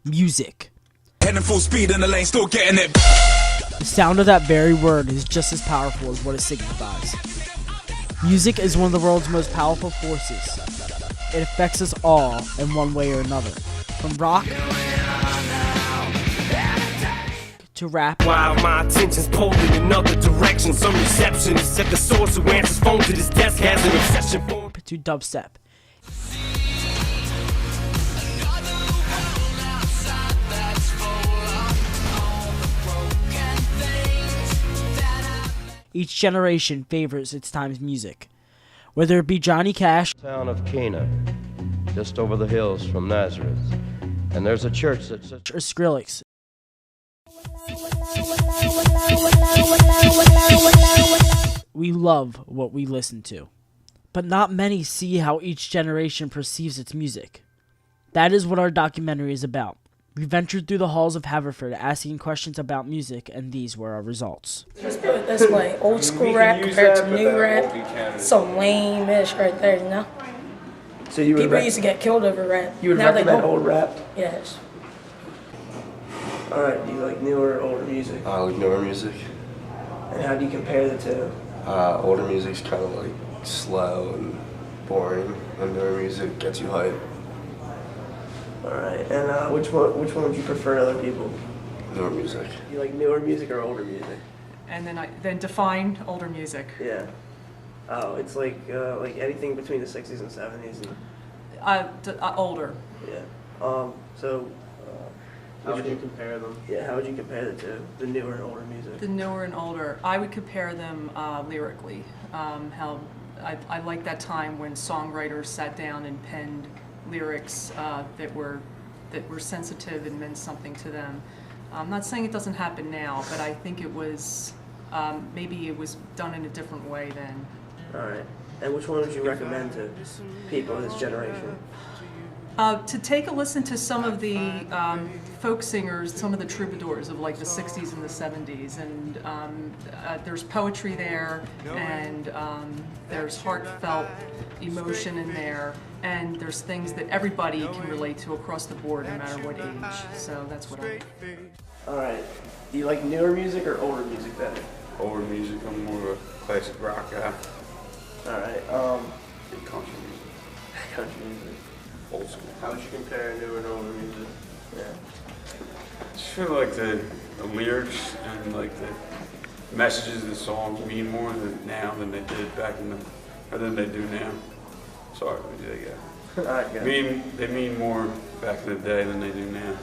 Music. Heading full speed in the lane, still getting it. The sound of that very word is just as powerful as what it signifies. Music is one of the world's most powerful forces. It affects us all in one way or another. From rock to rap. While my attention's pulled in another direction, some receptionist at the source who answers phone to this desk has an obsession for To dubstep. Each generation favors its time's music. Whether it be Johnny Cash, Town of Cana, just over the hills from Nazareth. And there's a church that's or Skrillex. We love what we listen to. But not many see how each generation perceives its music. That is what our documentary is about. We ventured through the halls of Haverford asking questions about music, and these were our results. Let's put it this way, old school rap compared to new rap, so lame-ish right there, you know? So you would People used to get killed over rap. you would Now they recommend don't. old rap? Yes. Alright, do you like newer or older music? I like newer music. And how do you compare the two? Older music's kind of like slow and boring, and newer music gets you hype. Alright, and which one would you prefer to other people? Newer music. You like newer music or older music? And then define older music. Yeah. Oh, it's like anything between the 60s and 70s. And, Older. yeah. So, how would you compare them? Yeah, how would you compare the two, the newer and older music? The newer and older, I would compare them lyrically. How I like that time when songwriters sat down and penned lyrics that were sensitive and meant something to them. I'm not saying it doesn't happen now, but I think it was maybe it was done in a different way then. All right. And which one would you recommend to people of this generation? To take a listen to some of the folk singers, some of the troubadours of like the 60s and the 70s, and there's poetry there, and there's heartfelt emotion in there, and there's things that everybody can relate to across the board, no matter what age. So that's what I like. All right. Do you like newer music or older music better? Older music, I'm more of a classic rock guy. All right. Big country music. Country music. Old school. How would you compare newer and older music? Yeah. I just feel like the lyrics and like the messages of the songs mean more now than they did back in the, or than they do now. Sorry, we did that. All right, good. They mean more back in the day than they do now.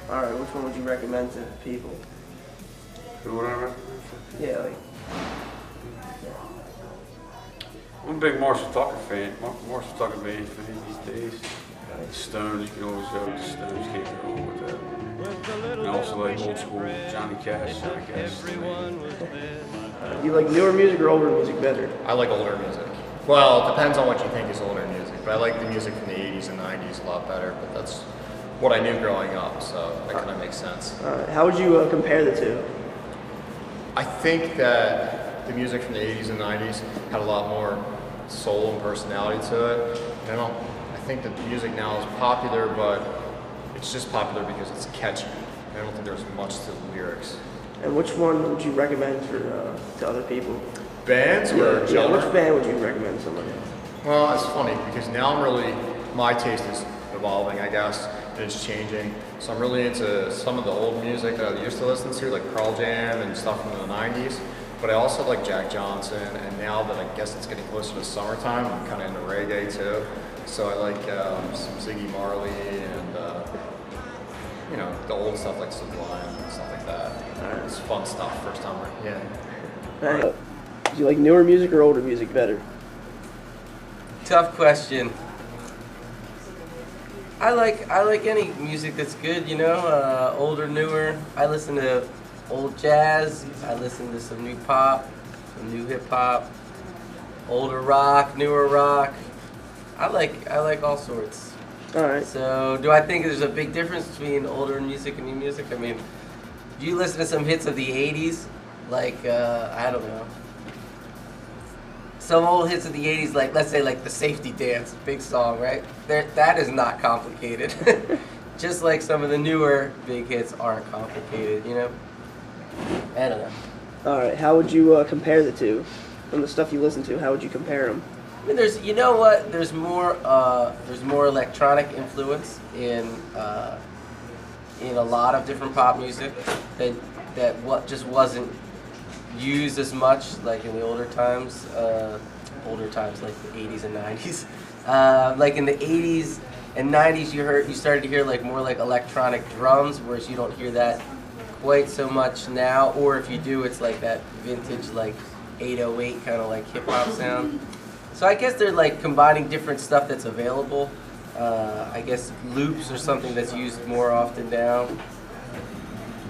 All right, which one would you recommend to people? Who would I recommend? Yeah, like. I'm a big Marshall Tucker fan. Marshall Tucker band fan these days. Stones, you can always go with the Stones, can't go wrong with that. And also like old school Johnny Cash. You like newer music or older music better? I like older music. Well, it depends on what you think is older music, but I like the music from the 80s and 90s a lot better, but that's what I knew growing up, so that kind of makes sense. How would you compare the two? I think that the music from the 80s and 90s had a lot more soul and personality to it. I think that the music now is popular, but it's just popular because it's catchy. I don't think there's much to the lyrics. And which one would you recommend to other people? Bands or genre? Which band would you recommend to somebody else? Well, it's funny because now my taste is evolving, I guess, and it's changing. So I'm really into some of the old music that I used to listen to, like Pearl Jam and stuff from the 90s. But I also like Jack Johnson, and now that I guess it's getting closer to summertime, I'm kind of into reggae too. So I like some Ziggy Marley and the old stuff like Sublime and stuff like that. It's fun stuff. First time, yeah. Right. Do you like newer music or older music better? Tough question. I like any music that's good, older, newer. I listen to old jazz. I listen to some new pop, some new hip hop, older rock, newer rock. I like all sorts. All right. So, do I think there's a big difference between older music and new music? I mean, do you listen to some hits of the '80s? Like, I don't know. Some old hits of the '80s, like let's say like the Safety Dance, big song, right? That is not complicated. just like some of the newer big hits aren't complicated, you know? I don't know. All right, how would you compare the two? From the stuff you listen to, how would you compare them? I mean, you know what? There's more electronic influence in a lot of different pop music that just wasn't used as much like in the older times like the 80s and 90s. Like in the 80s and 90s, you started to hear like more like electronic drums, whereas you don't hear that quite so much now. Or if you do, it's like that vintage like 808 kind of like hip hop sound. So I guess they're like combining different stuff that's available. I guess loops or something that's used more often now.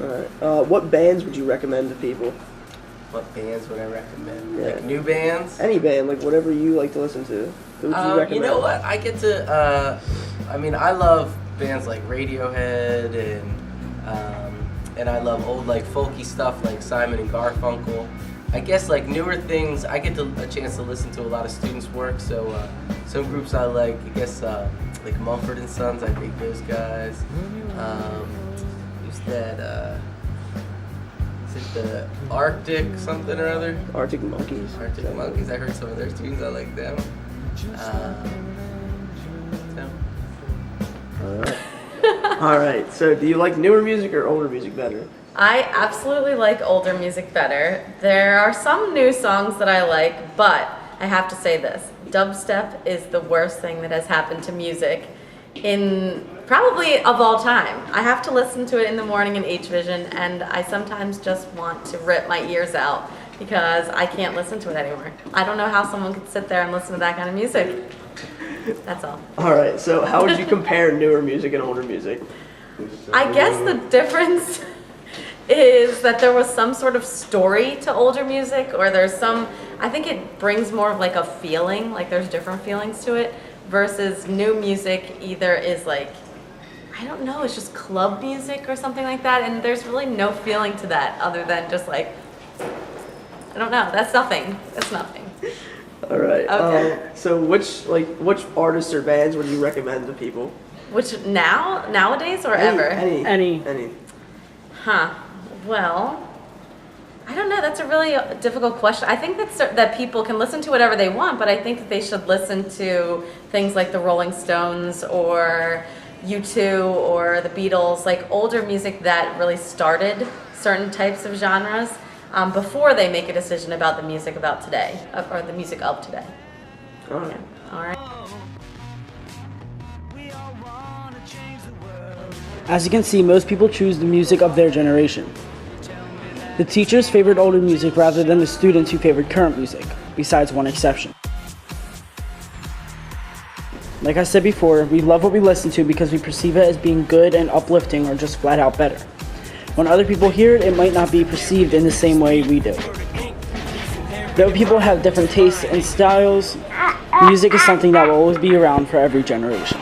All right. What bands would you recommend to people? What bands would I recommend? Yeah. Like new bands? Any band, like whatever you like to listen to. Who would you recommend? You know what? I get to. I mean, I love bands like Radiohead and I love old like folky stuff like Simon and Garfunkel. I guess like newer things, I get a chance to listen to a lot of students' work. So some groups I like guess like Mumford and Sons. I dig those guys. Who's that? Is it the Arctic something or other? Arctic Monkeys. Arctic Monkeys. I heard some of their tunes. I like them. All right. So, do you like newer music or older music better? I absolutely like older music better. There are some new songs that I like, but I have to say this. Dubstep is the worst thing that has happened to music in probably of all time. I have to listen to it in the morning in H-Vision, and I sometimes just want to rip my ears out because I can't listen to it anymore. I don't know how someone could sit there and listen to that kind of music. That's all. All right. So, how would you compare newer music and older music? I guess the difference is that there was some sort of story to older music, or I think it brings more of like a feeling, like there's different feelings to it, versus new music either is like, I don't know, it's just club music or something like that, and there's really no feeling to that other than just like, I don't know, that's nothing. All right. Okay. So which artists or bands would you recommend to people? Which nowadays or ever? Any. Huh. Well, I don't know. That's a really difficult question. I think that people can listen to whatever they want, but I think that they should listen to things like the Rolling Stones or U2 or the Beatles, like older music that really started certain types of genres before they make a decision about the music about today or the music of today. All right. Yeah. All right. As you can see, most people choose the music of their generation. The teachers favored older music rather than the students who favored current music, besides one exception. Like I said before, we love what we listen to because we perceive it as being good and uplifting or just flat out better. When other people hear it, it might not be perceived in the same way we do. Though people have different tastes and styles, music is something that will always be around for every generation.